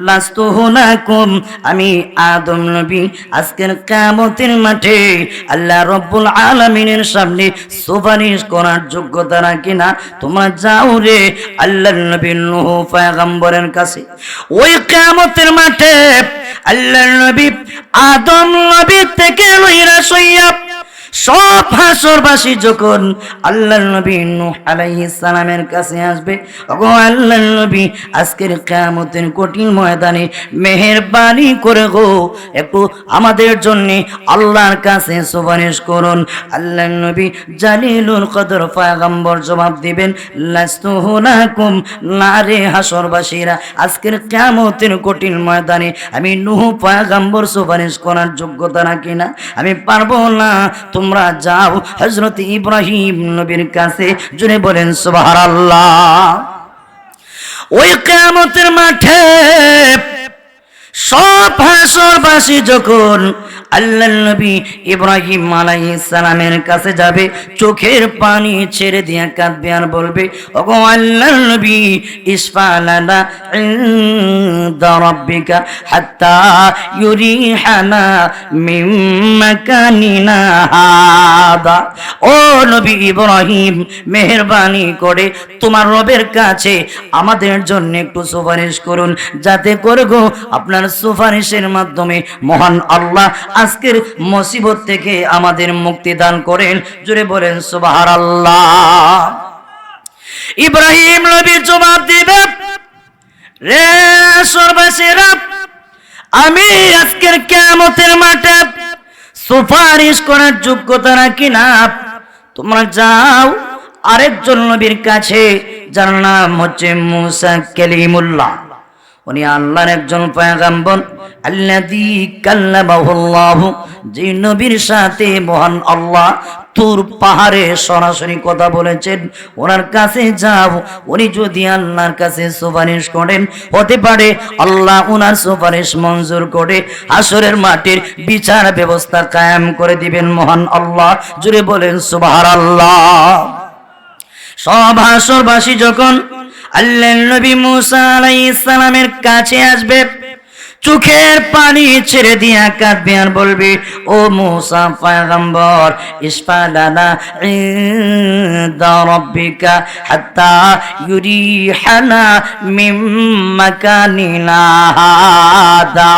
লাস্তুহুনাকুম, আমি আদম নবী আজকের কিয়ামতের মাঠে আল্লাহ রাব্বুল আলামিনের সামনে সুপারিশ করার যোগ্যতা রাখি না। তোমরা যাও রে আল্লাহর নবী নূহ পয়গম্বরের কাছে। ওই কিয়ামতের মাঠে আল্লাহর নবী আদম নবী থেকে লইরা সইয়া সব হাসরবাসী যখন আল্লাহর নবী নূহ আলাইহিস সালামের কাছে আসবে, ওগো আল্লাহর নবী আজকের কিয়ামতের কঠিন ময়দানে মেহেরবানি করে গো একটু আমাদের জন্য আল্লাহর কাছে সুপারিশ করুন। আল্লাহর নবী জালিলুল কদর পয়গম্বর জবাব দিবেন, লাস্তুহুনাকুম, না রে হাসরবাসীরা, আজকের কিয়ামতের কঠিন ময়দানে আমি নূহ পয়গম্বর সুপারিশ করার যোগ্যতা রাখি না, আমি পারবো না। তোমরা যাও হযরত ইব্রাহিম নবীর কাছে। জুড়ে বলেন সুবহানাল্লাহ। ওই কিয়ামতের মাঠে সব হাসরবাসী যখন আল্লাহর নবী ইব্রাহিম আলাইহিস সালামের কাছে যাবে, চোখের পানি ছেড়ে দিয়ে কাঁদবে আর বলবে, ওগো আল্লাহর নবী ইসফালানা ইনদা রাব্বিকা হাত্তা ইউরিহানা মিন মাকানিনা হাদা। ও নবী ইব্রাহিম, মেহেরবানি করে তোমার রবের কাছে আমাদের জন্য একটু সুপারিশ করুন, যাতে করে গো আপনার সুপারিশের মাধ্যমে মহান আল্লাহ আজকের মুসিবত থেকে আমাদের মুক্তি দান করেন। জুড়ে বলেন সুবহানাল্লাহ। ইব্রাহিম নবী জবাব দিবে, রে হাসরবাসীরা, আমি আজকের কিয়ামতের মাঠে সুপারিশ করার যোগ্যতা রাখি না। তোমরা যাও আরেকজন নবীর কাছে, যার নাম হচ্ছে মুসা কালিমুল্লাহ। উনি আল্লাহর একজন পয়গম্বর, আল্লাযী কাল্লামাহুল্লাহ, যে নবীর সাথে মহান আল্লাহ তুর পাহাড়ে সরাসরি কথা বলেছেন। ওনার কাছে যাও, উনি যদি আল্লাহর কাছে সুপারিশ করেন, হতে পারে আল্লাহ ওনার সুপারিশ মঞ্জুর করে হাসরের মাঠের বিচার ব্যবস্থা কায়েম করে দিবেন মহান আল্লাহ। জুড়ে বলেন সুবহানাল্লাহ। সব হাসরবাসী যখন আল্লাহর নবী মুসা আলাইহিস সালামের কাছে আসবে, চোখের পানি ছেড়ে দিয়া কাঁদবে আর বলবে, ও মুসা পয়গম্বর ইসফালানা ইনদা রাব্বিকা হাত্তা ইউরিহানা মিন মাকানিনা হাদা।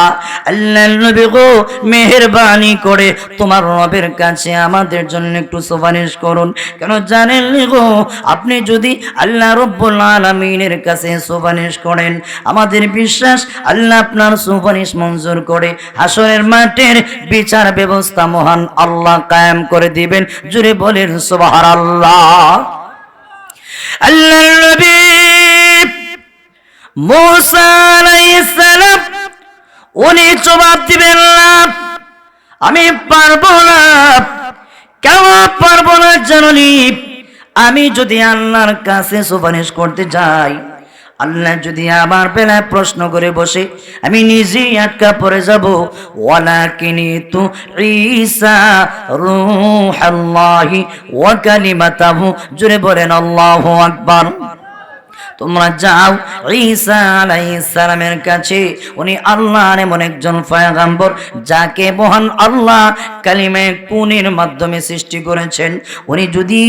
আল্লাহর নবী গো, মেহেরবানি করে তোমার রবের কাছে আমাদের জন্য একটু সুপারিশ করুন। কেন জানেন গো, আপনি যদি আল্লাহ রাব্বুল আলামিনের কাছে সুপারিশ করেন, আমাদের বিশ্বাস আল্লাহ আপনার সুপারিশ মঞ্জুর করে হাসরের মাঠের বিচার ব্যবস্থা মহান আল্লাহ কায়েম করে দিবেন। জুড়ে বলেন সুবহানাল্লাহ। আল্লাহর নবী মুসা আলাইহিস সালাম উনি জবাব দিবেন, না আমি পারবো না। কেন পারবো না জানি? আমি যদি আল্লাহর কাছে সুপারিশ করতে যাই, আল্লাহ যদি আমার বেলায় প্রশ্ন করে বসে, আমি নিজেই আটকা পড়ে যাব। ওয়ালাকিনিতু ঈসা রূহুল্লাহি ওয়া কালিমাতুহু। জুড়ে বলেন আল্লাহু আকবার। তোমরা যাও ঈসা আলাইহিস সালামের কাছে। উনি আল্লাহর এমন একজন পয়গম্বর, যাকে মহান আল্লাহ কালিমে কুনের মাধ্যমে সৃষ্টি করেছেন। উনি যদি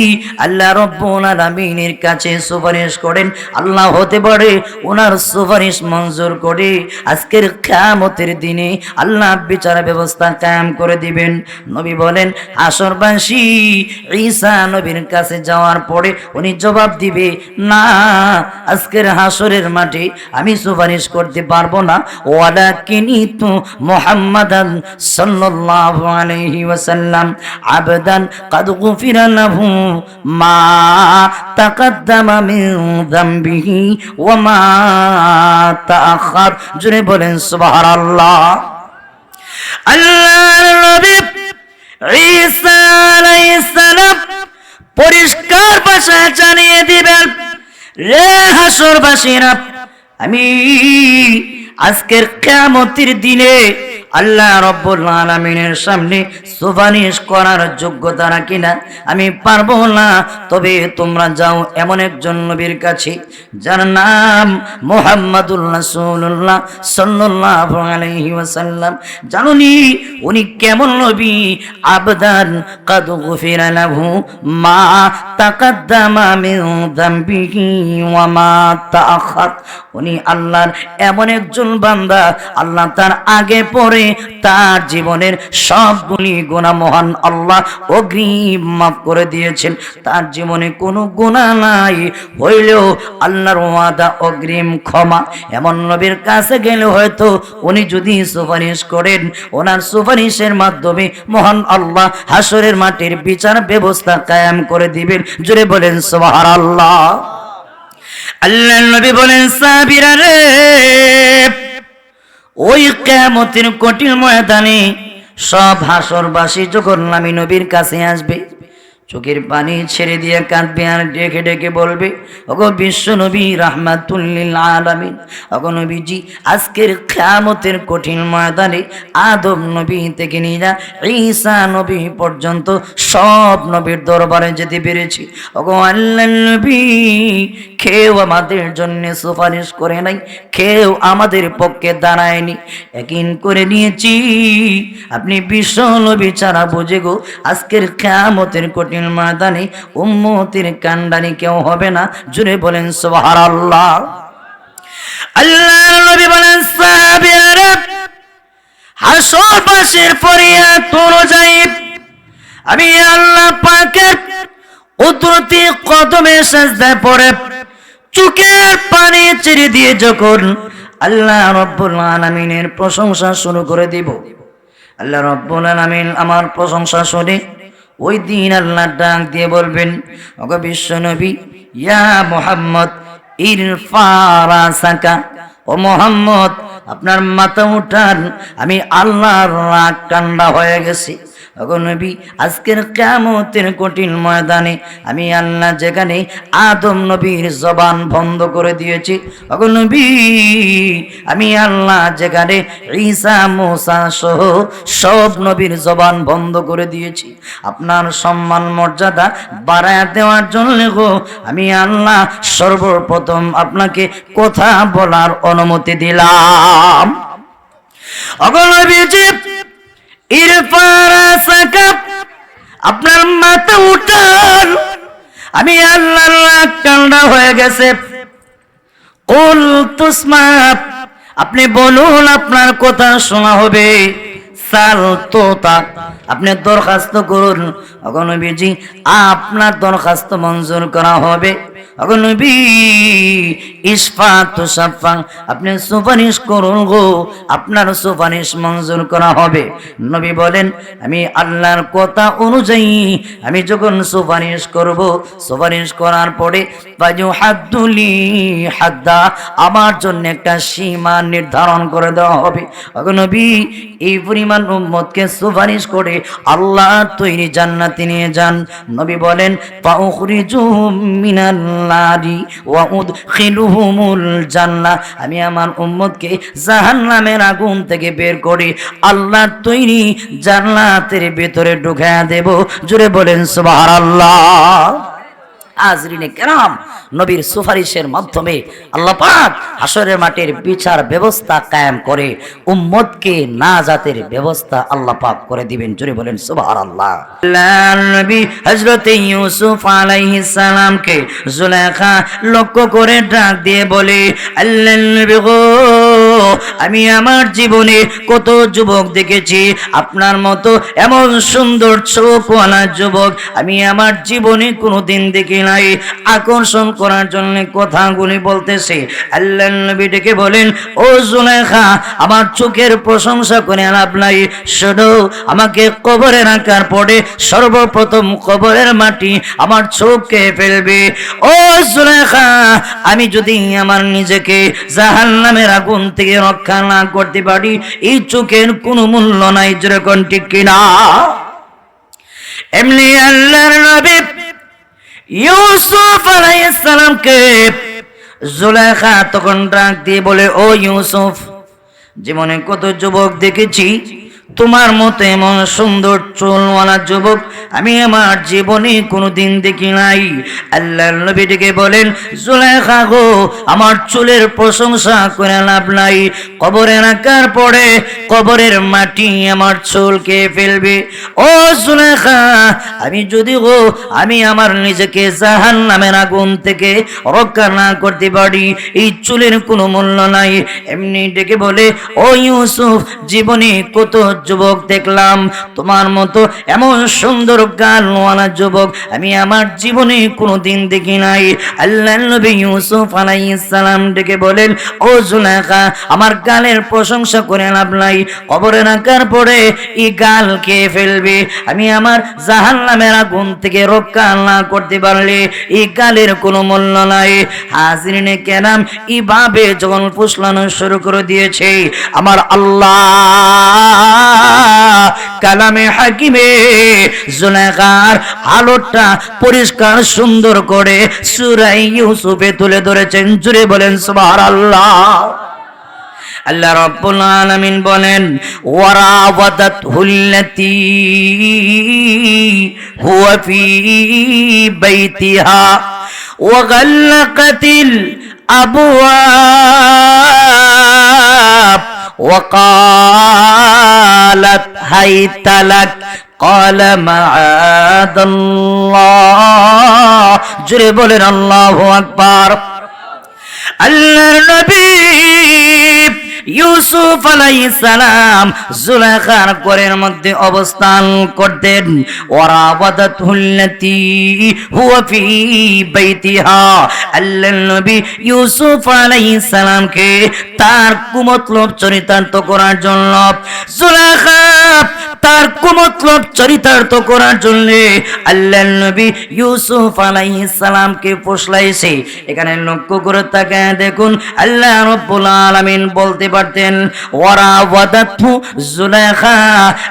আল্লাহ রাব্বুল আলামিনের কাছে সুপারিশ করেন, আল্লাহ হতে পারে ওনার সুপারিশ মঞ্জুর করে আজকের কিয়ামতের দিনে আল্লাহ বিচার ব্যবস্থা কায়েম করে দিবেন। নবী বলেন, হাসরবাসী ঈসা নবীর কাছে যাওয়ার পরে উনি জবাব দিবে, না, আজকের হাসরের মাঠে আমি সুপারিশ করতে পারবো না। ওয়ালাকিনিতু মুহাম্মাদান সাল্লাল্লাহু আলাইহি ওয়াসাল্লাম আবদান কাদ গুফিরা লাহু মা তাকাদ্দামা মিন যামবিহি ওয়া মা তাআখার। জুড়ে বলেন সুবহানাল্লাহ। আল্লাহর নবী ঈসা আলাইহিস সালাম পরিষ্কার ভাষায় জানিয়ে দিবেন, রে হাসরবাসীরা, আমি আজকের কিয়ামতের দিনে আল্লাহ রাব্বুল আলামিনের সামনে সুপারিশ করার যোগ্যতা রাখি না, আমি পারবো না। তবে তোমরা যাও এমন একজন নবীর কাছে যার নাম মুহাম্মাদুর রাসূলুল্লাহ সাল্লাল্লাহু আলাইহি ওয়াসাল্লাম। জানুনি উনি কেমন নবী? আবদান কাদ গুফিরা লাহু মা তাকাদ্দামা মিন যামবিহি ওয়া মা তাআখার। উনি আল্লাহর এমন একজন বান্দা, আল্লাহ তার আগে পরে তার জীবনের সবগুলি গুনাহ মহান আল্লাহ অগ্রিম মাফ করে দিয়েছেন। তার জীবনে কোনো গুনাহ নাই, হইলেও আল্লাহর ওয়াদা অগ্রিম ক্ষমা। এমন নবীর কাছে গেলে হয়তো উনি যদি সুপারিশ করেন, ওনার সুপারিশের মাধ্যমে মহান আল্লাহ হাসরের মাটির বিচার ব্যবস্থা কায়েম করে দিবেন। জোরে বলেন সুবহানাল্লাহ। আল্লাহ নবী বলেন, সাহাবীরা রে, ওই কিয়ামতের কঠিন ময়দানে সব হাসরবাসী যখন আমি নবীর কাছে আসবে, চোখের পানি ছেড়ে দিয়ে কাঁদবে আর ডেকে ডেকে বলবে, ওগো বিশ্ব নবী রাহমাতুল লিল আলামিন, ওগো নবীজি, আজকের কিয়ামতের কঠিন ময়দানে আদম নবী থেকে নিয়ে ঈসা নবী পর্যন্ত সব নবীর দরবারে যেতে পেরেছি। ওগো আল্লাহর নবী, কেউ আমাদের জন্য সুপারিশ করে নাই, কেউ আমাদের পক্ষে দাঁড়ায়নি। ইয়াকিন করে নিয়েছি আপনি বিশ্ব নবী ছাড়া বুঝে গো আজকের কিয়ামতের কঠিন ময়দানে উম্মতের কান্ডানি কেউ হবে না। জুড়ে বলেন সুবহানাল্লাহ। আল্লাহর নবী বলেন, সাহাবীরা, হাসরবাসীর ফরিয়াদ অনুযায়ী আমি আল্লাহ পাকের কুদরতি কদমে সিজদায় পড়ে চোখের পানি ছেড়ে দিয়ে যখন আল্লাহ রাব্বুল আলামিনের প্রশংসা শুরু করে দিব, আল্লাহ রাব্বুল আলামিন আমার প্রশংসা শুনে ওই দিন আল্লাহ ডাক দিয়ে বলবেন, ওগো বিশ্ব নবী, ইয়া মুহাম্মদ ইরফা রাসাকা, ও মুহাম্মদ আপনার মাথা উঠান, আমি আল্লাহর রাগ ঠান্ডা হয়ে গেছি। ওগো নবী, আজকের কিয়ামতের কঠিন ময়দানে আমি আল্লাহ যেখানে আদম নবীর জবান বন্ধ করে দিয়েছি, ওগো নবী, আমি আল্লাহ যেখানে ঈসা মুসা সহ সব নবীর জবান বন্ধ করে দিয়েছি, আপনার সম্মান মর্যাদা বাড়ায় দেওয়ার জন্য গো আমি আল্লাহ সর্বপ্রথম আপনাকে কথা বলার অনুমতি দিলাম। ওগো নবীজি, ইরফা রাসাকা, আপনার মাথা উঠান, আমি আল্লাহর রাগ ঠান্ডা হয়ে গেছে। কুল তুসমা, আপনি বলুন আপনার কথা শোনা হবে। সাল তোতা, আপনি দরখাস্ত করুন। ওগো নবীজি, আপনার দরখাস্ত মঞ্জুর করা হবে। ওগো নবী, ইসফা তুসাফা, আপনি সুপারিশ করুন গো, আপনার সুপারিশ মঞ্জুর করা হবে। নবী বলেন, আমি আল্লাহর কথা অনুযায়ী আমি যখন সুপারিশ করব, সুপারিশ করার পরে বাজু হাদ্দুলি হাদ্দা, আমার জন্য একটা সীমা নির্ধারণ করে দেওয়া হবে। ওগো নবী, এই পরিমাণ উম্মতকে সুপারিশ করে আল্লাহ তৈরি জান্নাতে নিয়ে যান। নবী বলেন, ফাউখরিজুহুম মিনাল নারি ওয়া উদখিলুহুমুল জান্নাহ, আমি আমার উম্মতকে জাহান্নামের আগুন থেকে বের করে আল্লাহ তৈরি জান্নাতের ভিতরে ঢুকায়া দেব। জোরে বলেন সুবহানাল্লাহ। হাজরিনে কেরাম, নবীর সুপারিশের মাধ্যমে আল্লাহ পাক হাসরের মাটির বিচার ব্যবস্থা কায়েম করে উম্মতকে নাজাতের ব্যবস্থা আল্লাহ পাক করে দিবেন। জোরে বলেন সুবহানাল্লাহ। আল্লাহর নবী হযরত ইউসুফ আলাইহিস সালামকে জুলেখা লক্ষ্য করে ডাক দিয়ে বলে, আল্লাহর নবী গো, আমি আমার জীবনে কত যুবক দেখেছি, আপনার মতো এমন সুন্দর চোখওয়ালা যুবক আমি আমার জীবনে কোনোদিন দেখি নাই। আকর্ষণ করার জন্য কথাগুলি বলতেছে। আল্লাহর নবী ডেকে বলেন, ও জুলেখা, আমার চোখের প্রশংসা করে লাভ নাই, শুধু আমাকে কবরে রাখার পরে সর্বপ্রথম কবরের মাটি আমার চোখকে ফেলবে। ও জুলেখা, আমি যদি আমার নিজেকে জাহান্নামের আগুন থেকে রক্ষা না করতে পারি, এই চোখের কোনো মূল্য নাই। যেরকম ঠিক কিনা? এমনি আল্লাহর নবী ইউসুফ আলাইহিস সালামকে জুলেখা তখন ডাক দিয়ে বলে, ও ইউসুফ, জীবনে কত যুবক দেখেছি, তোমার মতো এমন সুন্দর চুলওয়ালা যুবক আমি আমার জীবনে কোনোদিন দেখি নাই। আল্লাহর নবী ডেকে বলেন, জুলেখা গো, আমার চুলের প্রশংসা করে লাভ নাই। কবরে রাখার পরে কবরের মাটি আমার চুল খেয়ে ফেলবে। ও জুলেখা, আমি আমার নিজেকে জাহান্নামের আগুন থেকে রক্ষা না করতে পারি, এই চুলের কোনো মূল্য নাই। এমনি ডেকে বলে, ও ইউসুফ, জীবনে কত যুবক দেখলাম, তোমার মতো এমন সুন্দর গালওয়ালা যুবক আমি আমার জীবনে কোনোদিন দেখি নাই। আল্লাহর নবী ইউসুফ আলাইহিস সালাম ডেকে বলেন, ও জুলেখা, আমার গালের প্রশংসা করে লাভ নাই। কবরে রাখার পরে এই গাল খেয়ে ফেলবে, আমি আমার জাহান্নামের আগুন থেকে রক্ষা না করতে পারলে এই গালের কোনো মূল্য নাই। হাজিরিনে কেরাম, এইভাবে যখন ফুসলানো শুরু করে দিয়েছে, আমার আল্লাহ কালামে হাকিমে জুলেখার আলোটা পরিষ্কার সুন্দর করে সূরা ইউসুফে তুলে ধরেছেন। জুড়ে বলেন সুবহানাল্লাহ। আল্লাহ রাব্বুল আলামিন বলেন, ওয়ারাওয়াদাতহুল্লাতী হুয়া ফী বাইতিহা ওয়া গাল্লাকাতিল আবওয়াব وقالت هيت لك قال معاذ الله। জোরে বলেন আল্লাহু আকবার। আল্লাহর নবী ইউসুফ আলাইহিস সালাম জুলেখার ঘরের মধ্যে অবস্থান করতেন। ওয়ারাওয়াদাতহুল্লাতী হুয়া ফী বাইতিহা, আল্লাহর নবী ইউসুফ আলাইহিস সালামকে তার কুমতলব চরিতার্থ করার জন্য জুলেখা তার কুমতলব চরিতার্থ করার জন্য আল্লাহর নবী ইউসুফ আলাইহিস সালামকে ফুসলাইছে। এখানে লক্ষ্য করে তাকায় দেখুন, আল্লাহ রাব্বুল আলামিন বলতে পারতেন ওয়ারাওয়াদাতহু জুলেখা,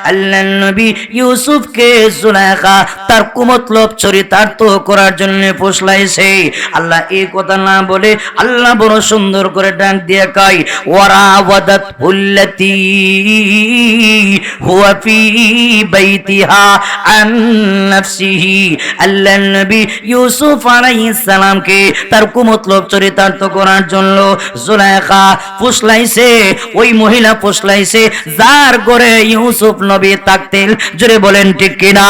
আল্লাহর নবী ইউসুফকে জুলেখা তার কুমতলব চরিতার্থ করার জন্য ফুসলাইছে। আল্লাহ এই কথা না বলে আল্লাহ বড় সুন্দর করে ডাক দিয়ে কয়, ওয়ারাওয়াদাতহুল্লাতী হুয়া ফী বাইতিহা আন নাফসিহি, আল্লাহর নবী ইউসুফ আলাইহিস সালামকে তার কুমতলব চরিতার্থ করার জন্য জুলেখা ফুসলাইছে। ওই মহিলা ফুসলাইছে যার ঘরে ইউসুফ নবী থাকতেন। জোরে বলেন ঠিক কিনা?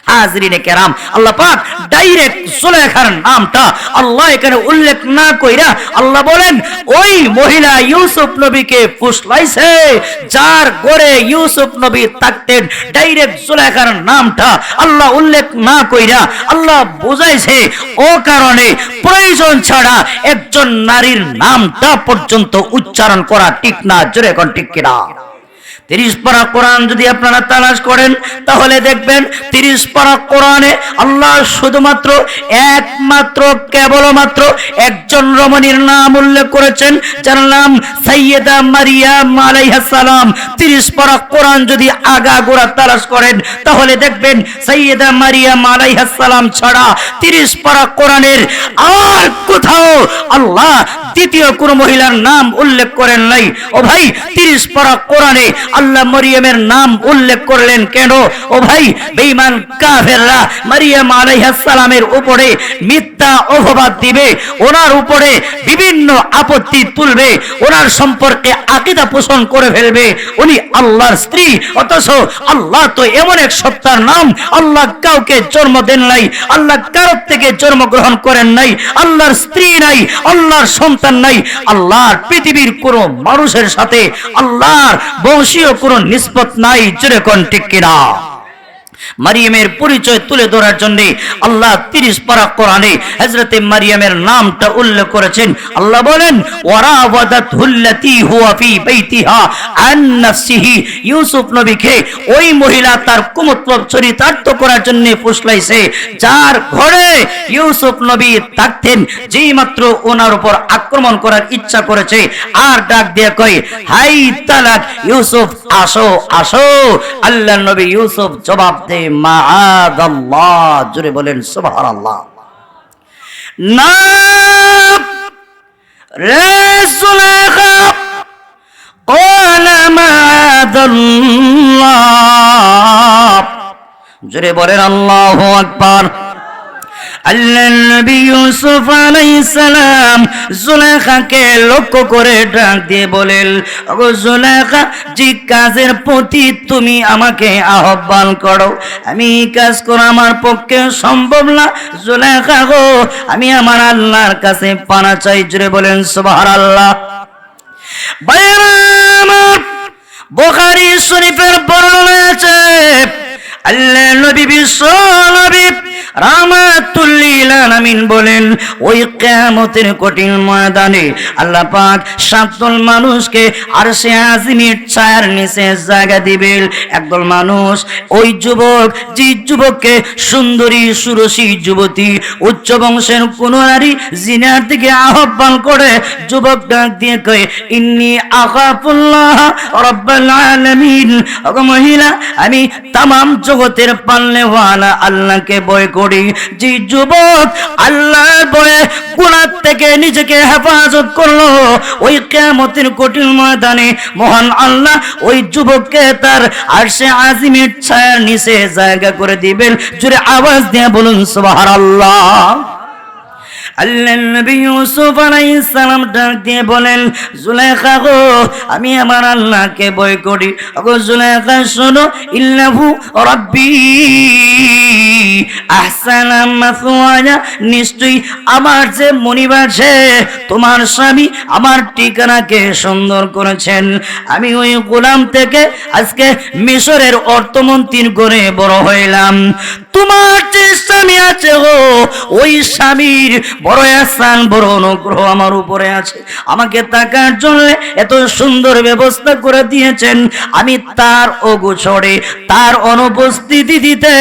হাজরিনে কেরাম, আল্লাহ পাক ডাইরেক্ট জুলেখার নামটা আল্লাহ এখানে উল্লেখ না কইরা আল্লাহ বলেন ওই মহিলা ইউসুফ নবীকে ফুসলাইছে যার ঘরে ইউসুফ নবী থাকতেন। ডাইরেক্ট জুলেখার নামটা আল্লাহ উল্লেখ না কইরা আল্লাহ বুঝাইছে ও কারণে প্রয়োজন ছাড়া একজন নারীর নামটা পর্যন্ত উচ্চারণ করা ঠিক না। জোরে কোন ঠিক কিনা? 30 পারা কোরআন যদি আপনারা তালাশ করেন তাহলে দেখবেন 30 পারা কোরআনে আল্লাহ শুধুমাত্র একমাত্র কেবলমাত্র একজন রমণীর নাম উল্লেখ করেছেন, যার নাম সাইয়েদা মারিয়াম আলাইহিস সালাম। 30 পারা কোরআন যদি আগাগোড়া তালাশ করেন তাহলে দেখবেন সাইয়েদা মারিয়াম আলাইহিস সালাম ছাড়া 30 পারা কোরআনের আর কোথাও আল্লাহ দ্বিতীয় কোন মহিলার নাম উল্লেখ করেন নাই। ও ভাই, 30 পারা কোরআনে আল্লাহ মরিয়মের নাম উল্লেখ করলেন কেন? ও ভাই, বেঈমান কাফেররা মারিয়াম আলাইহিস সালামের উপরে মিথ্যা অপবাদ দিবে, ওনার উপরে বিভিন্ন আপত্তি তুলবে, ওনার সম্পর্কে আকীদা পোষণ করে ফেলবে উনি আল্লাহর স্ত্রী। অথচ আল্লাহ তো এমন এক সত্তার নাম, আল্লাহ কাউকে জন্ম দেন নাই, আল্লাহ কারোর থেকে জন্মগ্রহণ করেন নাই, আল্লাহর স্ত্রী নাই, আল্লাহর সন্তান নাই, আল্লাহর পৃথিবীর কোন মানুষের সাথে আল্লাহর বংশীয় কোন নিসবত নাই। জোরে কোন ঠিক কিনা? মারিয়ামের পরিচয় তুলে ধরার জন্য আল্লাহ 30 পারা কোরআনে হযরতে মারিয়ামের নামটা উল্লেখ করেছেন। আল্লাহ বলেন ওয়ারাওয়াদাতহুল্লাতী হুয়া ফী বাইতিহা আন নাফসিহি, ইউসুফ নবীকে ওই মহিলা তার কুমতলব চরিতার্থ করার জন্য ফুসলাইছে যার ঘরে ইউসুফ নবী থাকতেন। যেই মাত্র ওনার উপর আক্রমণ করার ইচ্ছা করেছে আর ডাক দিয়ে কয়, হাই তালাক ইউসুফ, আসো আসো। আল্লাহর নবী ইউসুফ জবাব দে, মাআযাল্লাহ। জোরে বলেন সুবহানাল্লাহ। না রে জুলেখা, ইল্লাল্লাহ। জোরে বলেন আল্লাহু আকবার। আল্লাহর নবী ইউসুফ আলাইহিস সালাম জুলেখাকে লক্ষ্য করে ডাক দিয়ে বলেন, ওগো জুলেখা, যে কাজের প্রতি তুমি আমাকে আহ্বান করো, আমি এই কাজ করা আমার পক্ষে সম্ভব না। জুলেখা গো, আমি আমার আল্লাহর কাছে পানা চাই। জোরে বলেন সুবহানাল্লাহ। ভাইরা আমার, বুখারী শরীফের বর্ণনা আছে, আল্লাহর নবী বিশ্ব নবী রাহমাতুল লিল আলামিন বলেন, ওই কিয়ামতের কঠিন ময়দানে আল্লাহ পাক সাতদল মানুষকে আরশে আজিমের ছায়ার নিচে জায়গা দিবেন। একদল মানুষ, ওই যুবক, যে যুবককে সুন্দরী সুরসী যুবতী উচ্চ বংশের কোন নারী জিনার দিকে আহ্বান করে, যুবক ডাক দিয়ে কয়, ইন্নী আখাফুল্লাহ রাব্বুল আলামিন, ওগো মহিলা, আমি তামাম জগতের পালনেওয়ালা আল্লাহকে ভয় করি। যে যুবক আল্লাহর ভয়ে গুনাহ থেকে নিজেকে হেফাজত করলো, ওই কিয়ামতের কঠিন ময়দানে মহান আল্লাহ ওই যুবককে তার আরশে আজিমের ছায়ার নিচে জায়গা করে দিবেন। জোরে আওয়াজ দিয়ে বলুন সুবহানাল্লাহ। আল্লাহর নবী ইউসুফ আলাইহিস সালাম ডাক দিয়ে বলেন, জুলেখা গো, আমি আমার আল্লাহকে ভয় করি। ওগো জুলেখা শোনো, ইল্লাহু রাব্বি আহসানা মাসওয়ায়া, নিশ্চয়ই আমার যে মনিব আছে, তোমার স্বামী আমার ঠিকানাকে সুন্দর করেছেন। আমি ওই গোলাম থেকে আজকে মিশরের অর্থমন্ত্রীর ঘরে বড় হইলাম। তোমার যে স্বামী আছে গো, ওই স্বামীর বড় আহসান, বড় অনুগ্রহ আমার উপরে আছে। আমাকে থাকার জন্য এত সুন্দর ব্যবস্থা করে দিয়েছেন। আমি তার অগোচরে, তার অনুপস্থিতিতে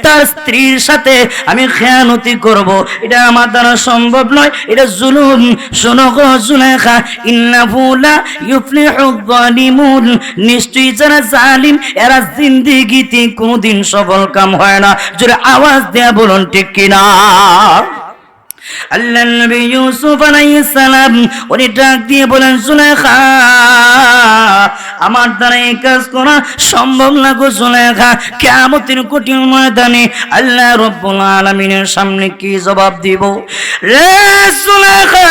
তার স্ত্রীর সাথে আমি খেয়ানতি করব, এটা আমার দ্বারা সম্ভব নয়, এটা জুলুম। শোনো গো জুলেখা, ইন্নাহু লা ইউফলিহুয যালিমুন, নিশ্চয়ই যারা জালিম এরা জিন্দেগিতে কোনোদিন সফল কাম হয় না। জোরে আওয়াজ দেয়া বলুন ঠিক কিনা। আল্লাহর নবী ইউসুফ আলাইহিস সালাম উনি ডাক দিয়ে বলেন, জুলেখা, আমার দ্বারা এই কাজ করা সম্ভব না গো জুলেখা। কিয়ামতের কঠিন ময়দানে আল্লাহ রাব্বুল আলামিনের সামনে কি জবাব দিব রে জুলেখা?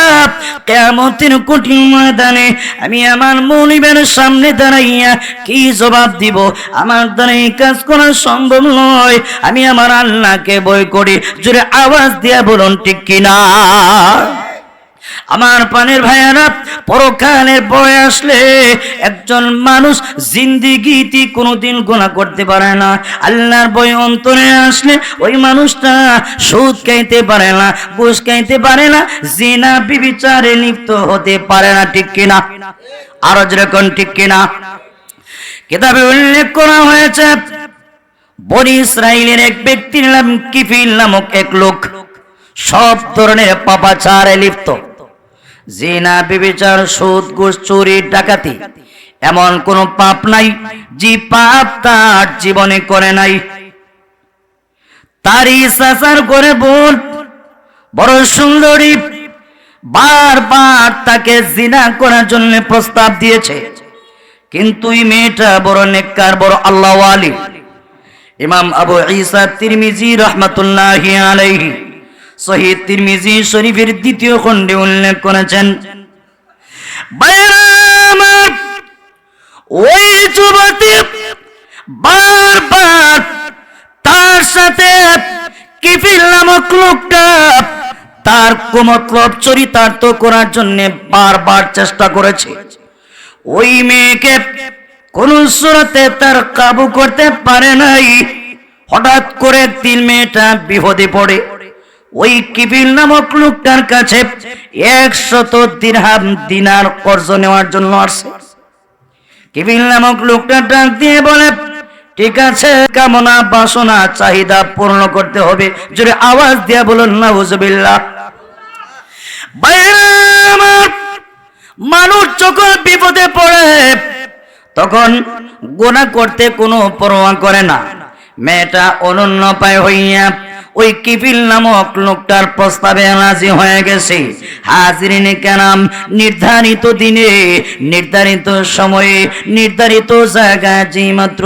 কিয়ামতের কঠিন ময়দানে আমি আমার মনিবের সামনে দাঁড়াইয়া কি জবাব দিব? আমার দ্বারা এই কাজ করা সম্ভব নয়, আমি আমার আল্লাহকে ভয় করি। জোরে আওয়াজ দিয়ে বলুন ঠিক কিনা। আমার পানের ভাইয়ারা, পরকালের ভয় আসলে একজন মানুষ জিন্দেগিতে কোনোদিন গুনাহ করতে পারে না। আল্লাহর ভয় অন্তরে আসলে ওই মানুষটা সুদ খাইতে পারে না, ঘুষ খাইতে পারে না, জিনা ব্যভিচারে লিপ্ত হতে পারে না। ঠিক কিনা? আরো যেরকম ঠিক কিনা। কিতাবে উল্লেখ করা হয়েছে, বনি ইসরাইলের এক ব্যক্তির নাম কিফিল নামক এক লোক সব ধরনের পাপাচারে লিপ্ত। জিনা, ব্যভিচার, সুদ, ঘুষ, চুরি, ডাকাতি, এমন কোন পাপ নাই যে পাপ তার জীবনে করে নাই। তারই চাচার করে বোন বড় সুন্দরী, বারবার তাকে জিনা করার জন্য প্রস্তাব দিয়েছে, কিন্তু এই মেয়েটা বড় নেককার, বড় আল্লাহওয়ালি। ইমাম আবু ঈসা তিরমিজি রাহমাতুল্লাহি আলাইহি সহিহ তিরমিজি শরীফের দ্বিতীয় খণ্ডে উল্লেখ করেছেন, ওই যুবতী বারবার তার সাথে কিফিল নামক লোকটা তার কুমতলব চরিতার্থ করার জন্য বারবার চেষ্টা করেছে। ওই মেয়েকে কোন সুরতে তার কাবু করতে পারে নাই। হঠাৎ করে একদিন মেয়েটা বিপদে পড়ে ওই কিফিল নামক লোকটার কাছে 100 দিরহাম দিনার কর্জ নেওয়ার জন্য আসছে। কিফিল নামক লোকটা ডাক দিয়ে বলে, ঠিক আছে, কামনা বাসনা চাহিদা পূর্ণ করতে হবে। জোরে আওয়াজ দিয়ে বলুন নাউজুবিল্লাহ। মানুষ যখন বিপদে পড়ে তখন গুনাহ করতে কোনো পরোয়া করে না। মেয়েটা অনন্য পায় হইয়া ওই কিফিল নামক লোকটার প্রস্তাবে রাজি হয়ে গেছে। হাজিরিনে কেরাম, নির্ধারিত দিনে, নির্ধারিত সময়ে, নির্ধারিত জায়গায় যে মাত্র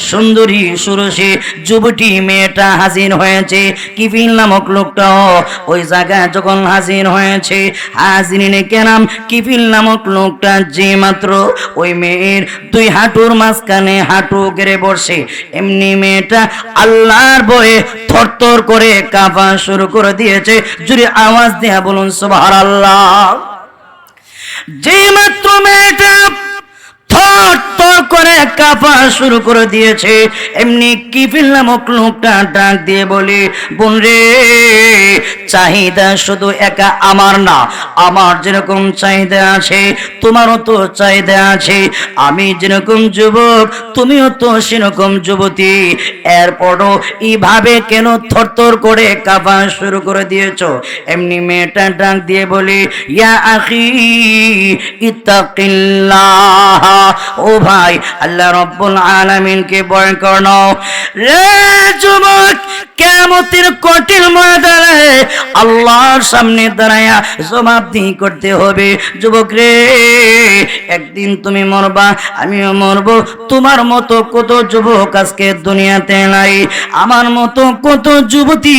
সুন্দরী সুরসী যুবতী মেয়েটা হাজির হয়েছে, কিফিল নামক লোকটাও ওই জায়গায় যখন হাজির হয়েছে, হাজিরিনে কেরাম, কিফিল নামক লোকটা যে মাত্র ওই মেয়ের দুই হাঁটুর মাঝখানে হাঁটু গেড়ে বসে, এমনি মেয়েটা আল্লাহর ভয়ে থরথর করে কাঁপা শুরু করে দিয়েছে। জোরে আওয়াজ দেয়া বলুন সুবহানাল্লাহ। যে মাত্র মেয়েটা থরথর করে কাঁপা শুরু করে দিয়েছে, এমনি কিফিল নামক লোকটা ডাক দিয়ে বলে, বোন রে, চাহিদা শুধু একা আমার না, আমার যেরকম চাহিদা আছে তোমারও তো চাহিদা আছে। আমি যেরকম যুবক তুমিও তো সেরকম যুবতী, এরপরও এইভাবে কেন থরথর করে কাঁপা শুরু করে দিয়েছো? এমনি মেয়েটা ডাক দিয়ে বলে, ইয়া আখি ইত্তাকিল্লাহ, ও ভাই, আল্লাহ রাব্বুল আলামিনকে ভয় করো। রে যুবক, কিয়ামতের কঠিন ময়দানে আল্লাহর সামনে দাঁড়ায়া জবাবদিহি করতে হবে। যুবক রে, একদিন তুমি মরবা, আমিও মরব। তোমার মতো কত যুবক আজকে দুনিয়াতে নাই, আমার মতো কত যুবতী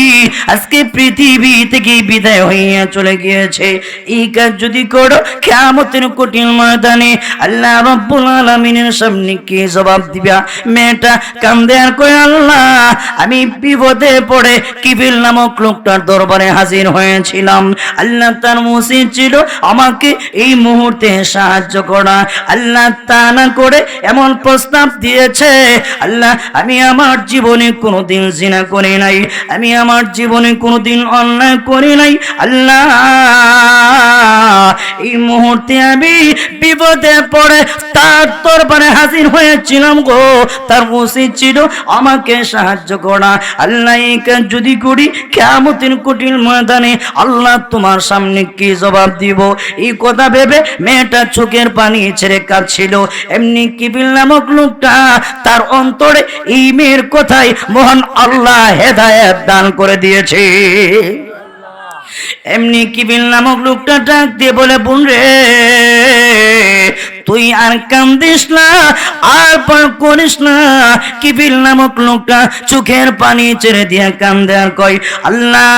আজকে পৃথিবী থেকে বিদায় হইয়া চলে গিয়েছে। এই কাজ যদি করো, কিয়ামতের কঠিন ময়দানে আল্লাহ রাব্বুল আলামিনের সামনে কি জবাব দিবা? মেয়েটা কান্দে আর কয়, আল্লাহ, আমি বিপদে পড়ে কিফিল নামক লোকটার দরবারে হাজির হয়েছিলাম। আল্লাহ তার মুসিদ ছিল আমাকে এই মুহূর্তে সাহায্য করা। আল্লাহ তা না করে এমন প্রস্তাব দিয়েছে, আল্লাহ, আমি আমার জীবনে কোনোদিন জিনা করি নাই, আমি আমার জীবনে কোনোদিন অন্যায় করি নাই। আল্লাহ, এই মুহূর্তে আমি বিপদে পড়ে তার দরবারে হাজির হয়েছিলাম গো, তার উচিত ছিল আমাকে সাহায্য করা। আল্লাহ, এই কাজ যদি করি, কিয়ামতের কঠিন ময়দানে আল্লাহ তোমার সামনে কি জবাব দিব? এই কথা ভেবে মেয়েটা চোখের পানি ছেড়ে কাঁদছিল। এমনি কিফিল নামক লোকটা তার অন্তরে এই মেয়ের কথাই মহান আল্লাহ হেদায়েত দান করে দিয়েছে। এমনি কিফিল নামক লোকটা ডাক দিয়ে বলে, বোন রে, তুই আর কান্দিস না, আর ভয় করিস না। কিফিল নামক লোকটা চোখের পানি ছেড়ে দিয়ে কান্দে আর কয়, আল্লাহ,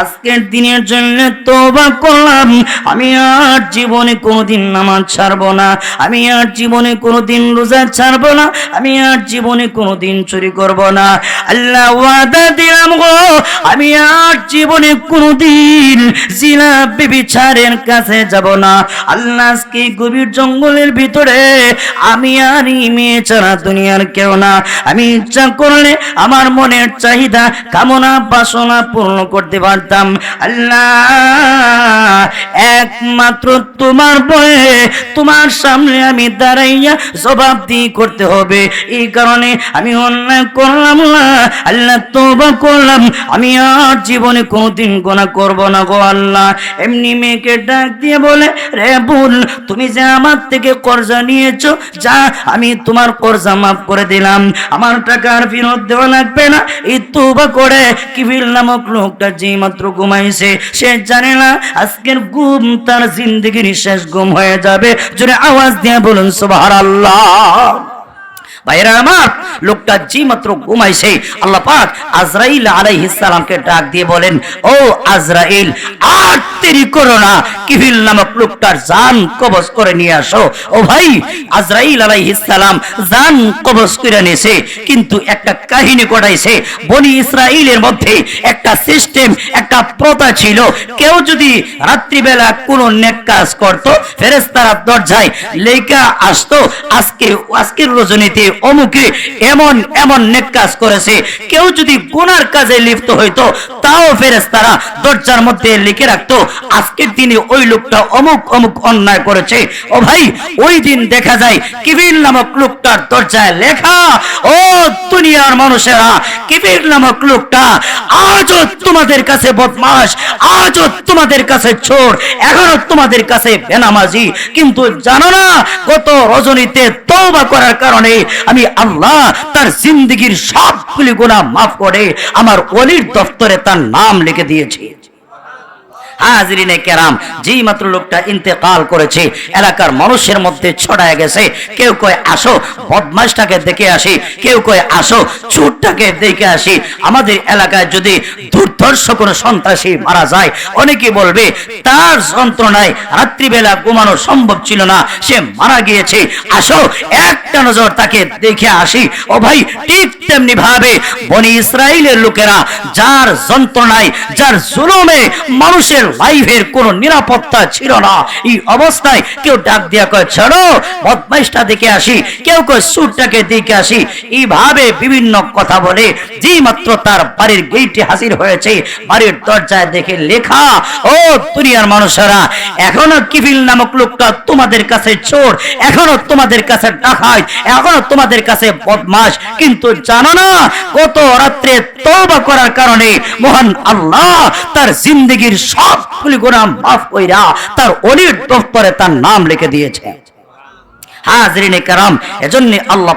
আজকের দিনের জন্য তওবা করলাম, আমি আর জীবনে কোনোদিন নামাজ ছাড়বো না, আমি আর জীবনে কোনোদিন রোজা ছাড়বো না, আমি আর জীবনে কোনোদিন চুরি করব না। আল্লাহ, ওয়াদা দিলাম গো, আমি আর জীবনে কোনোদিন জিনা ব্যভিচারের কাছে যাব না। আল্লাহ, আজকে গভীর জঙ্গলের ভিতরে আমি আর এই মেয়ে ছাড়া দুনিয়ার কেউ না। আমি ইচ্ছা করলে আমার মনের চাহিদা, কামনা, বাসনা পূর্ণ করতে পারতাম। আল্লাহ, একমাত্র তোমার ভয়ে তোমার সামনে আমি দাঁড়াইয়া জবাবদিহি করতে হবে। এই কারণে আমি অন্যায় করলাম না। আল্লাহ, তওবা করলাম, আমি আর জীবনে কোনোদিন গুনাহ করব না গো আল্লাহ। এমনি মেয়েকে ডাক দিয়ে বলে, রে বোন, তুমি যে আমার থেকে কর্জা নিয়েছো, যা, আমি তোমার কর্জা মাফ করে দিলাম, আমার টাকা আর ফেরত দেওয়া লাগবে না। এই তওবা করে কিফিল নামক লোকটা যে মাত্র ঘুমাইছে, সে জানে না আজকের ঘুম তার জিন্দেগির শেষ ঘুম হয়ে যাবে। জোরে আওয়াজ দিয়ে বলুন সুবহানাল্লাহ। ভাইরা আমার, লোকটা যে মাত্র ঘুমাইছে, আল্লাহ পাক আজরাইল আলাইহিস সালামকে ডাক দিয়ে বলেন, ও আজরাইল, আর দেরি করো না, কিফিল নামক লোকটার জান কবজ করে নিয়ে আসো। ও ভাই, আজরাইল আলাইহিস সালাম জান কবজ করে নিয়েছে, কিন্তু একটা কাহিনী ঘটাইছে। বনি ইসরাইলের মধ্যে একটা সিস্টেম, একটা প্রথা ছিল, কেউ যদি রাত্রিবেলা কোনো নেক কাজ করত, ফেরেশতারা দরজায় লেখা আসতো, আজকের রজনীতে অমুকে এমন এমন নেক কাজ করেছে। কেউ যদি গুনার কাজে লিপ্ত হইতো, তাও ফেরেশতারা দরজার মধ্যে লিখে রাখতো, আজকের দিনে ওই ওই লোকটা অমুক অমুক অন্যায় করেছে। ও ভাই, ওই দিন দেখা যায় কিবির নামক লোকটার দরজায় লেখা, ও দুনিয়ার মানুষেরা, কিবির নামক লোকটা আজও তোমাদের কাছে বদমাশ, আজও তোমাদের কাছে চোর, এখনো তোমাদের কাছে বেনামাজি, কিন্তু জানো না গত রজনীতে তওবা করার কারণে আমি আল্লাহ তার জিন্দেগীর সবগুলি গুনাহ মাফ করে আমার ওলির দফতরে তার নাম লিখে দিয়েছি। হাজরিনে কেরাম, যেই মাত্র লোকটা ইন্তেকাল করেছে এলাকার মানুষের মধ্যে ছড়ায় গেছে। কেউ কয় আসো বদমাশটাকে দেখে আসি, কেউ কয় আসো চোরটাকে দেখে আসি। আমাদের এলাকায় যদি দুর্ধর্ষ কোনো সন্ত্রাসী মারা যায়, অনেকে বলবে তার যন্ত্রণায় রাত্রিবেলা ঘুমানো সম্ভব ছিল না, সে মারা গিয়েছে, আসো একটা নজর তাকে দেখে আসি। ও ভাই, ঠিক তেমনি ভাবে বনি ইসরাইলের লোকেরা যার যন্ত্রণায়, যার জুলুমে মানুষের লাইফের কোনো নিরাপত্তা ছিল না, এই অবস্থায় কেউ ডাক দিয়া কয় ছাড়ো বদমাইশটা দেখে আসি, কেউ কয় সুরটাকে দেখে আসি। এইভাবে বিভিন্ন কথা বলে যেই মাত্র তার বাড়ির গেটে হাজির হয়েছে, বাড়ির দরজায় দেখে লেখা, ও দুনিয়ার মানুষেরা, এখনো কিফিল নামক লোকটা তোমাদের কাছে চোর, এখনো তোমাদের কাছে ডাকাত, এখনো তোমাদের কাছে বদমাশ, কিন্তু জানো না গত রাত্রে তওবা করার কারণে মহান আল্লাহ তার জিন্দেগীর সবগুলি গুনাহ মাফ কইরা তার ওলির দফতরে তার নাম লিখে দিয়েছে। হাজরিনে কেরাম, এজন্য আল্লাহ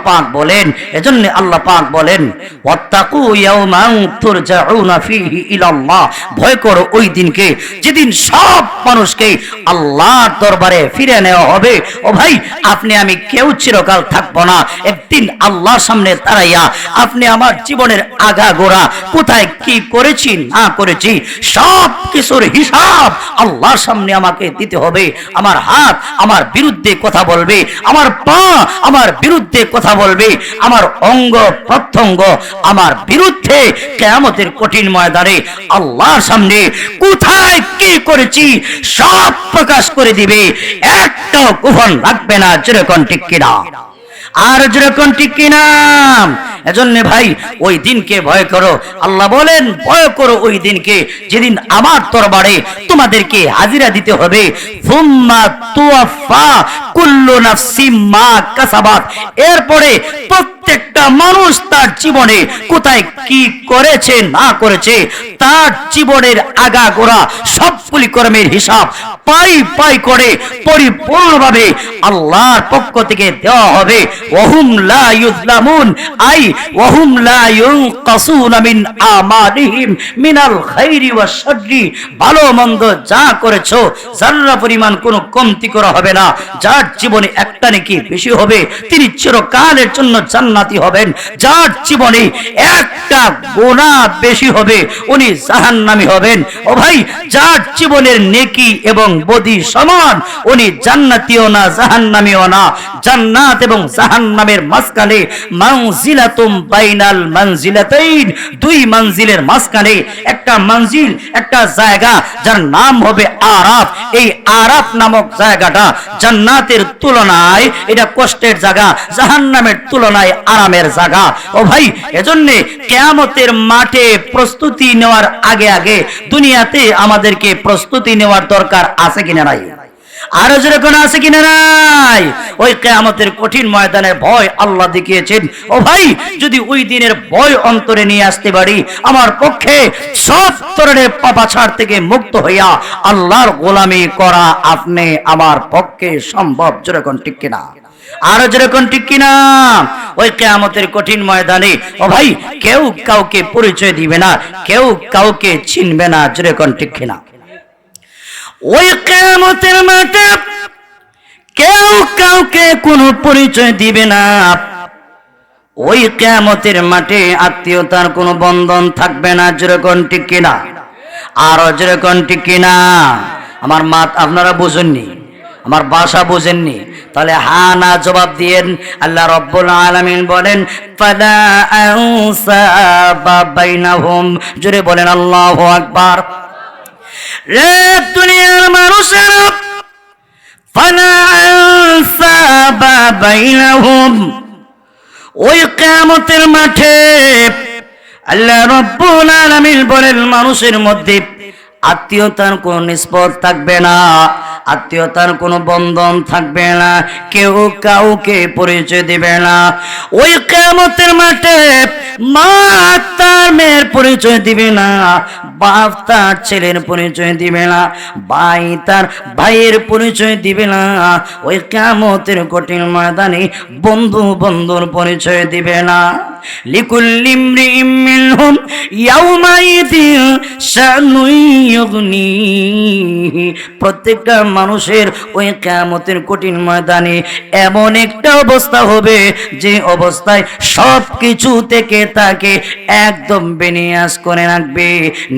পাক বলেন ওয়াত্তাকু ইয়াওমান তুরজাউনা ফীহি ইলাল্লাহ, ভয় করো ওই দিনকে যেদিন সব মানুষকে আল্লাহর দরবারে ফিরে নেওয়া হবে। ও ভাই, আপনি আমি কেউ চিরকাল থাকবো না, একদিন আল্লাহর সামনে দাঁড়াইয়া আপনি আমার জীবনের আগাগোড়া কোথায় কি করেছি না করেছি সব কিছুর হিসাব আল্লাহর সামনে আমাকে দিতে হবে। আমার হাত আমার বিরুদ্ধে কথা বলবে, আমার পা আমার বিরুদ্ধে কথা বলবে, আমার অঙ্গ প্রত্যঙ্গ আমার বিরুদ্ধে কিয়ামতের কঠিন ময়দানে আল্লাহর সামনে কোথায় কি করেছি সব প্রকাশ করে দিবে, একটাও গোপন রাখবে না। যেরকম ঠিক কিনা? আর যেরকম ঠিক কিনা? এজন্য ভাই ওই দিনকে ভয় করো। আল্লাহ বলেন ভয় করো ওই দিনকে যেদিন আমার দরবারে তোমাদেরকে হাজিরা দিতে হবে। সুম্মা তুওয়াফা কুল্লু নাফসিম মা কাসাবাত, এরপরে প্রত্যেকটা মানুষ তার জীবনে কোথায় কি করেছে না করেছে তার জীবনের আগাগোড়া সবগুলি কর্মের হিসাব পাই পাই করে পরিপূর্ণভাবে আল্লাহর পক্ষ থেকে দেওয়া হবে। ওয়াহুম লা ইউযলামুন, আই ওয়াহুম লা ইউনকাসুনা মিন আমালিহিম মিনাল খাইরি ওয়াশ শাররি, ভালো মন্দ যা করেছো যারা পরিমাণ কোনো কমতি করা হবে না। যার জীবনে একটা নেকি বেশি হবে তিনি চিরকালের জন্য জান্নাতি হবেন, যার জীবনে একটা গুনাহ বেশি হবে উনি জাহান্নামী হবেন। ও ভাই, যার জীবনের নেকি এবং বদি সমান উনি জান্নাতীও না জাহান্নামীও না। জান্নাত এবং জাহান্নামের মাঝখানে মানজিলাতুম বাইনাল মানজিলাতাইন, দুই মঞ্জিলের মাঝখানে একটা মঞ্জিল, একটা জায়গা যার নাম হবে আরাফ। এই আরাফ নামক জায়গাটা জান্নাতের তুলনায় এটা কষ্টের জায়গা, জাহান্নামের তুলনায় আরামের জায়গা। ও ভাই, এজন্য কিয়ামতের মাঠে প্রস্তুতি নেওয়ার আগে আগে দুনিয়াতে আমাদেরকে প্রস্তুতি নেওয়ার দরকার আছে কিনা নাই? আরো যেরকম আছে কিনা নাই? ওই কিয়ামতের কঠিন ময়দানের ভয় আল্লাহ দেখিয়েছেন। ও ভাই, যদি ওই দিনের ভয় অন্তরে নিয়ে আসতে পারি আমার পক্ষে সব ধরনের পাপাচার থেকে মুক্ত হইয়া আল্লাহর গোলামি করা আপনি আমার পক্ষে সম্ভব। যেরকম ঠিক কিনা? আরো যেরকম ঠিক কিনা? ওই কিয়ামতের কঠিন ময়দানে ও ভাই কেউ কাউকে পরিচয় দিবে না, কেউ কাউকে চিনবে না। যেরকম ঠিক কিনা? ওই কিয়ামতের মাঠে কেউ কাউকে কোনো পরিচয় দিবে না। ওই কিয়ামতের মাঠে আত্মীয়তার কোনো বন্ধন থাকবে না। যেরকম ঠিক কিনা? আরো যেরকম ঠিক কিনা? আমার মাত আপনারা বুঝেননি, আমার ভাষা বুঝেননি, তাহলে হা না জবাব দিয়েন। আল্লাহ রাব্বুল আলামিন বলেন ফালা আনসাবা বাইনাহুম, জোরে বলেন আল্লাহু আকবার। রে দুনিয়ার মানুষেরা, ফালা আনসাবা বাইনাহুম, ওই কিয়ামতের মাঠে আল্লাহ রাব্বুল আলামিন বলেন মানুষের মধ্যে আত্মীয়তার কোনো নিসবত থাকবে না, আত্মীয়তার কোনো বন্ধন থাকবে না, কেউ কাউকে পরিচয় দিবে না। ওই কিয়ামতের মাঠে মা তার মেয়ের পরিচয় দিবে না, বাপ তার ছেলের পরিচয় দিবে না, ভাই তার ভাইয়ের পরিচয় দিবে না। ওই কিয়ামতের কঠিন ময়দানে বন্ধু বন্ধুর পরিচয় দিবে না। লিকুল্লি ইমরিইম মিনহুম ইয়াউমাইযিন শানুন ইউগনিহি, প্রত্যেকটা মানুষের ওই কিয়ামতের কঠিন ময়দানে এমন একটা অবস্থা হবে যে অবস্থায় সব কিছু থেকে তাকে একদম বেনিয়াস করে রাখবে,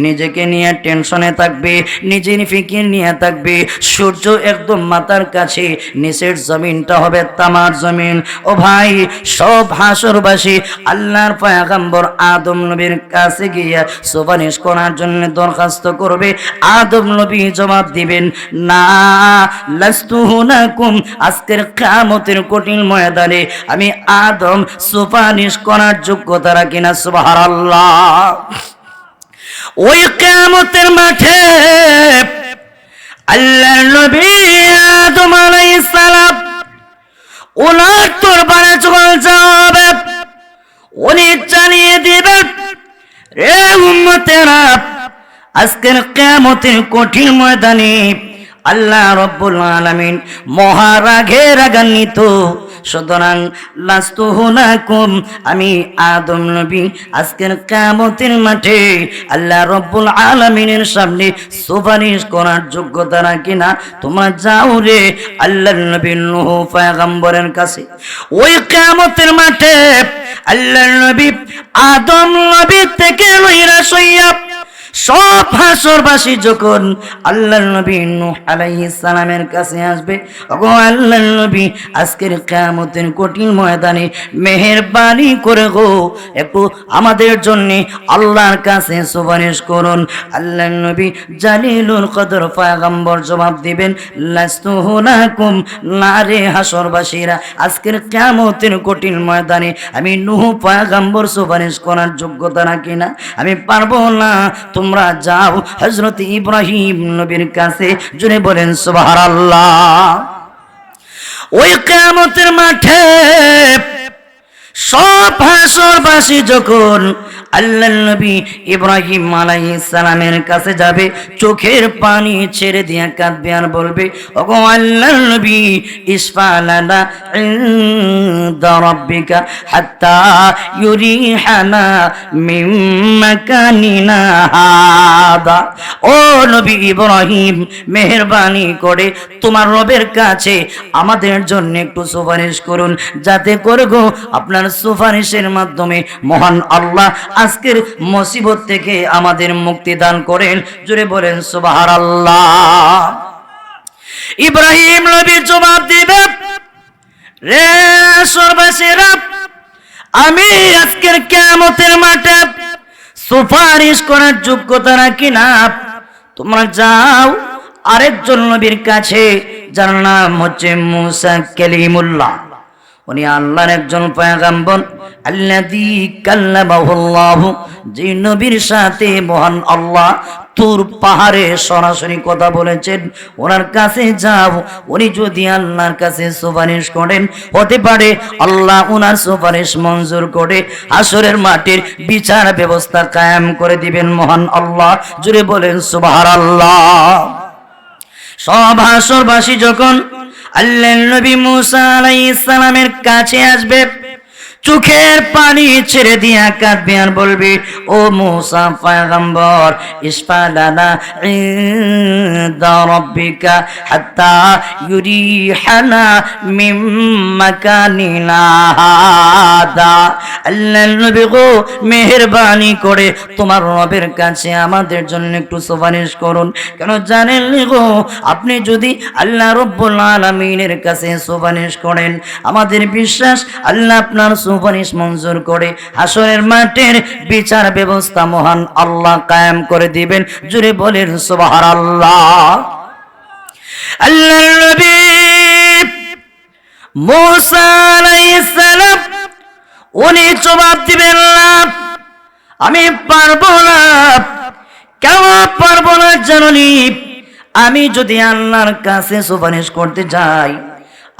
নিজেকে নিয়ে টেনশনে থাকবে, নিজের ফিকির নিয়ে থাকবে। সূর্য একদম মাথার কাছে, নিচের জমিনটা হবে তামার জমিন। ও ভাই, সব হাসরবাসী আল্লাহর পয়গম্বর আদম নবীর কাছে গিয়ে সুপারিশ করার জন্য দরখাস্ত করবে। আদম নবী জবাব দিবেন, না লাস্তু হুনাকুম, আজকের কিয়ামতের কঠিন ময়দানে আমি আদম সুপারিশ করার যোগ্যতা রাখি না। সুবহানাল্লাহ। ওই কিয়ামতের মাঠে আল্লাহর নবী আদম আলাইহিস সালাম ওনার দরবারে চলে যাবে, উনি জানিয়ে দিবেন, রে উম্মতেরা, আজকের কিয়ামতের কঠিন ময়দানে আল্লাহ রাব্বুল আলামিন মহারাগে রাগান্বিত। সুতরাং লাস্তু হুনাকুম, আমি আদম নবী আজকের কিয়ামতের মাঠে আল্লাহ রাব্বুল আলামিনের সামনে সুপারিশ করার যোগ্যতা রাখি না। তোমরা যাও রে আল্লাহর নবী নূহ পয়গম্বরের কাছে। ওই কিয়ামতের মাঠে আল্লাহর নবী আদম নবী থেকে লইরা সইয়া সব হাসরবাসী যখন আল্লাহর নবী নূহ আলাইহিস সালামের কাছে আসবে, ওগো আল্লাহর নবী, আজকের কিয়ামতের কঠিন ময়দানে মেহেরবানি করে গো একটু আমাদের জন্য আল্লাহর কাছে সুপারিশ করুন। আল্লাহর নবী জালিলুল কদর পয়গম্বর জবাব দিবেন, লাস্তু হুনাকুম, না রে হাসরবাসীরা, আজকের কিয়ামতের কঠিন ময়দানে আমি নূহ পয়গম্বর সুপারিশ করার যোগ্যতা রাখি না, আমি পারবো না। তোমরা যাও হযরত ইব্রাহিম নবীর কাছে। জুড়ে বলেন সুবহানাল্লাহ। ওই কিয়ামতের মাঠে সব হাসরবাসী যখন আল্লাহর নবী ইব্রাহিম আলাইহিস সালামের কাছে যাবে, চোখের পানি ছেড়ে দিয়ে কাঁদবে আর বলবে, ওগো আল্লাহর নবী, ইসফালানা ইনদা রাব্বিকা হাত্তা ইউরিহানা মিন মাকানিনা হাদা। ও নবী ইব্রাহিম, মেহেরবানি করে তোমার রবের কাছে আমাদের জন্য একটু সুপারিশ করুন, যাতে করে গো আপনার সুপারিশের মাধ্যমে মহান আল্লাহ আজকের মুসিবত থেকে আমাদের মুক্তি দান করেন। জুড়ে বলেন সুবহানাল্লাহ। ইব্রাহিম নবী জবাব দিবে, রে সর্বশেরা, আমি আজকের কিয়ামতের মাঠে সুপারিশ করার যোগ্যতা রাখি না। তোমরা যাও আরেকজন নবীর কাছে, যার নাম হচ্ছে মুসা কালিমুল্লাহ। উনি আল্লাহর একজন পয়গম্বর, আল্লাযী কাল্লামাহুল্লাহ, যে নবীর সাথে মহান আল্লাহ তুর পাহাড়ে সরাসরি কথা বলেছেন। ওনার কাছে যাও, উনি যদি আল্লাহর কাছে সুপারিশ করেন, হতে পারে আল্লাহ ওনার সুপারিশ মঞ্জুর করে হাসরের মাটির বিচার ব্যবস্থা কায়েম করে দিবেন মহান আল্লাহ। জুড়ে বলেন সুবহানাল্লাহ। সব হাসরবাসী যখন আল্লাহর নবী মুসা আলাইহিস সালামের কাছে আসবে, চোখের পানি ছেড়ে দিয়া কাঁদবে আর বলবে, ও মুসা পয়গম্বর, ইসফালানা ইনদা রাব্বিকা হাত্তা ইউরিহানা মিন মাকানিনা হাদা। আল্লাহর নবী গো, মেহেরবানি করে তোমার রবের কাছে আমাদের জন্য একটু সুপারিশ করুন। কেন জানেন গো, আপনি যদি আল্লাহ রাব্বুল আলামিনের কাছে সুপারিশ করেন, আমাদের বিশ্বাস আল্লাহ আপনার সুপারিশ মঞ্জুর করে হাসরের মাঠের বিচার ব্যবস্থা মহান আল্লাহ কায়েম করে দিবেন। জুড়ে বলেন সুবহানাল্লাহ। আল্লাহর নবী মুসা আলাইহিস সালাম উনি জবাব দিবেন, না, আমি পারবো না। কেন পারবো না জানি? আমি যদি আল্লাহর কাছে সুপারিশ করতে যাই,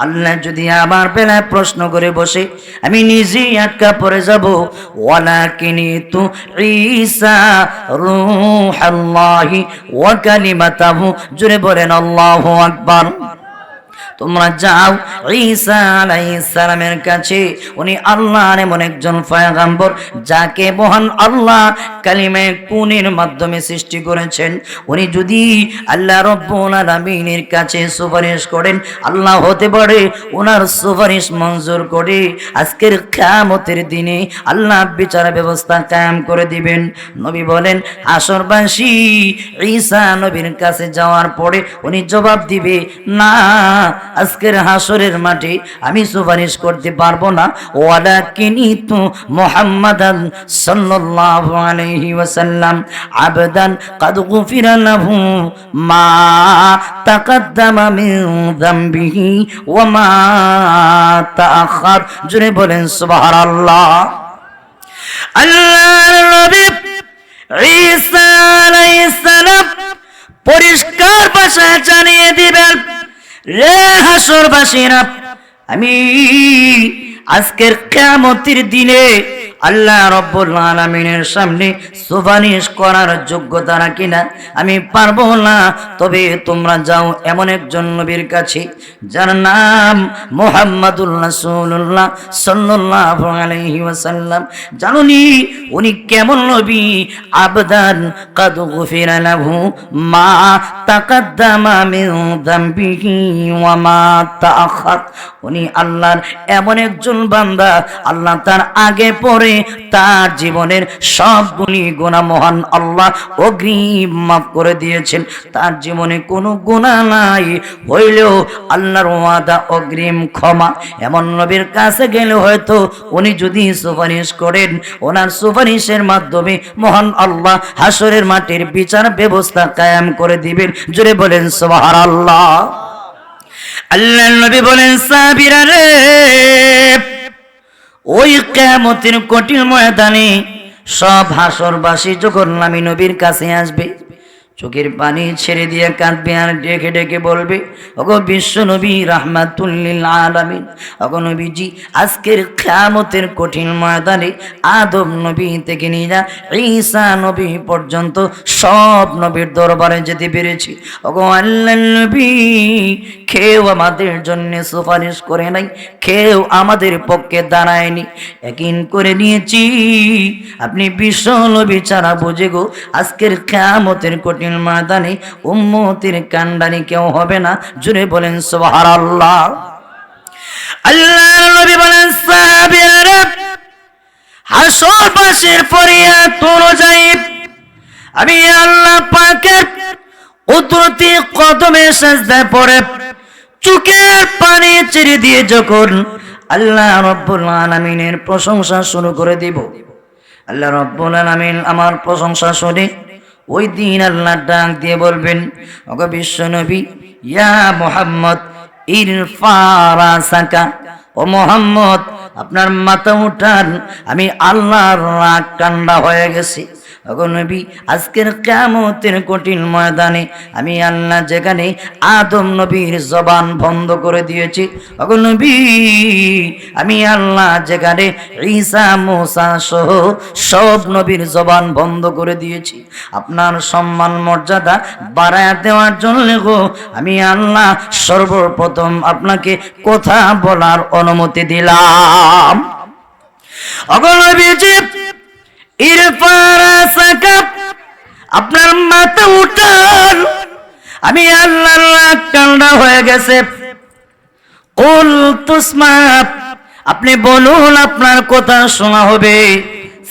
আল্লাহ যদি আমার বেলায় প্রশ্ন করে বসে, আমি নিজেই আটকা পড়ে যাব। ওয়ালাকিনিতু ঈসা রূহুল্লাহি ওয়া কালিমাতুহু, জোরে বলেন আল্লাহু আকবার। তোমরা যাও ঈসা আলাইহিস সালামের কাছে, উনি আল্লাহর এমন একজন পয়গম্বর যাকে মহান আল্লাহ কালিমে কুনের মাধ্যমে সৃষ্টি করেছেন। উনি যদি আল্লাহ রাব্বুল আলামিনের কাছে সুপারিশ করেন, আল্লাহ হতে পারে ওনার সুপারিশ মঞ্জুর করে আজকের কিয়ামতের দিনে আল্লাহ বিচার ব্যবস্থা কায়েম করে দিবেন। নবী বলেন, হাসরবাসী ঈসা নবীর কাছে যাওয়ার পরে উনি জবাব দিবে, না, আজকের হাসরের মাঠে আমি সুপারিশ করতে পারবো না। ওয়ালাকিনিতু মুহাম্মাদান সাল্লাল্লাহু আলাইহি ওয়াসাল্লাম আবদান কাদ গুফিরা লাহু মা তাকাদ্দামা মিন যামবিহি ওয়া মা তাআখার। জোরে বলেন সুবহানাল্লাহ। আল্লাহর নবী ঈসা আলাইহিস সালাম পরিষ্কার ভাষায় জানিয়ে দিবেন, রে হাসরবাসীরা, আমি আজকের কিয়ামতের দিনে আল্লাহ রাব্বুল আলামিনের সামনে সুপারিশ করার যোগ্যতা রাখি না, আমি পারবো না। তবে তোমরা যাও এমন একজন নবীর কাছে যার নাম মুহাম্মাদুর রাসূলুল্লাহ সাল্লাল্লাহু আলাইহি ওয়াসাল্লাম। জানুনি উনি কেমন নবী? আবদান কাদ গুফিরা লাহু মা তাকাদ্দামা মিন যামবিহি ওয়া মা তাআখার। উনি আল্লাহর এমন একজন বান্দা, আল্লাহ তার আগে পরে তার জীবনের সবগুলি গুনাহ মহান আল্লাহ অগ্রিম মাফ করে দিয়েছেন। তার জীবনে কোনো গুনাহ নাই, হইলেও আল্লাহর ওয়াদা অগ্রিম ক্ষমা। এমন নবীর কাছে গেলে হয়তো উনি যদি সুপারিশ করেন, ওনার সুপারিশের মাধ্যমে মহান আল্লাহ হাসরের মাঠের বিচার ব্যবস্থা কায়েম করে দিবেন। জোরে বলেন সুবহানাল্লাহ। আল্লাহর নবী বলেন, সাহাবীরা রে, ওই কিয়ামতের কঠিন ময়দানে সব হাসরবাসী যখন আমি নবীর কাছে আসবে, চোখের পানি ছেড়ে দিয়ে কাঁদবে আর ডেকে ডেকে বলবে, ওগো বিশ্ব নবী রাহমাতুল লিল আলামিন, ওগো নবীজি, আজকের কিয়ামতের কঠিন ময়দানে আদম নবী থেকে নিয়ে ঈসা নবী পর্যন্ত সব নবীর দরবারে যেতে পেরেছি। ওগো আল্লাহর নবী, কেউ আমাদের জন্য সুপারিশ করে নাই, কেউ আমাদের পক্ষে দাঁড়ায়নি। ইয়াকিন করে নিয়েছি আপনি বিশ্ব নবী ছাড়া বুঝে গো আজকের কিয়ামতের কঠিন ময়দানে উম্মতের কান্ডারি কেউ হবে না। জোরে বলেন সুবহানাল্লাহ। আল্লাহর নবী বলেন, সাহাবীরা, হাসরবাসীর ফরিয়াদ অনুযায়ী আমি আল্লাহ পাকের কুদরতি কদমে সিজদায় পড়ে চোখের পানি ছেড়ে দিয়ে যখন আল্লাহ রাব্বুল আলামিনের প্রশংসা শুরু করে দিব, আল্লাহ রাব্বুল আলামিন আমার প্রশংসা শুনে ওই দিন আল্লাহ ডাক দিয়ে বলবেন, ওগো বিশ্ব নবী, ইয়া মুহাম্মদ ইরফা রাসাকা, ও মুহাম্মদ আপনার মাথা উঠান, আমি আল্লাহর রাগ ঠান্ডা হয়ে গেছি। ওগো নবী, আজকের কিয়ামতের কঠিন ময়দানে আমি আল্লাহ যেখানে আদম নবীর জবান বন্ধ করে দিয়েছি, ওগো নবী, আমি আল্লাহ যেখানে ঈসা মুসা সহ সব নবীর জবান বন্ধ করে দিয়েছি, আপনার সম্মান মর্যাদা বাড়ায় দেওয়ার জন্য গো আমি আল্লাহ সর্বপ্রথম আপনাকে কথা বলার অনুমতি দিলাম। ওগো নবীজি, ইরফা রাসাকা, আপনার মাথা উঠান, আমি আল্লাহর রাগ ঠান্ডা হয়ে গেছে। কুল তুসমা, আপনি বলুন, আপনার কথা শোনা হবে।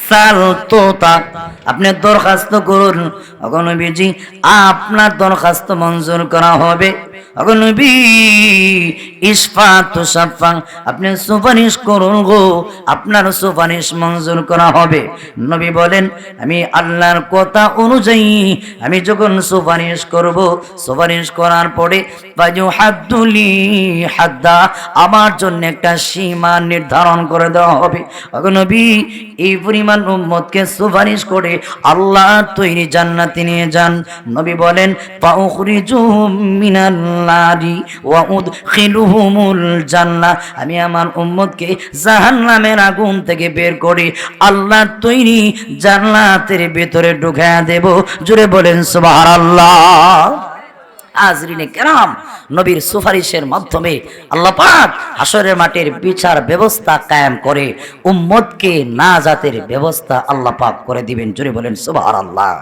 সাল তোতা, আপনি দরখাস্ত করুন। ওগো নবীজি, আপনার দরখাস্ত মঞ্জুর করা হবে। ওগো নবী ইসফাতু সাফা, আপনি সুপারিশ করুন গো, আপনার সুপারিশ মঞ্জুর করা হবে। নবী বলেন আমি আল্লাহর কথা অনুযায়ী আমি যখন সুপারিশ করব, সুপারিশ করার পরে বাজু হাদ্দুলি হাদ্দা, আমার জন্য একটা সীমা নির্ধারণ করে দেওয়া হবে। ওগো নবী এই পরিমাণ উম্মতকে সুপারিশ করে আল্লাহ তৈরি জান্নাতে নিয়ে যান। নবী বলেন ফাউখরিজুহুম মিনাল নারি ওয়া উদখিলুহুমুল জান্নাহ, আমি আমার উম্মতকে জাহান্নামের আগুন থেকে বের করে আল্লাহ তৈরি জান্নাতের ভিতরে ঢুকায়া দেব। জোরে বলেন সুবহানাল্লাহ। হাজরিনে কেরাম, নবীর সুপারিশের মাধ্যমে আল্লাহ পাক হাসরের মাঠের বিচার ব্যবস্থা কায়েম করে উম্মতকে নাজাতের ব্যবস্থা আল্লাহ পাক করে দিবেন। জোরে বলেন সুবহানাল্লাহ।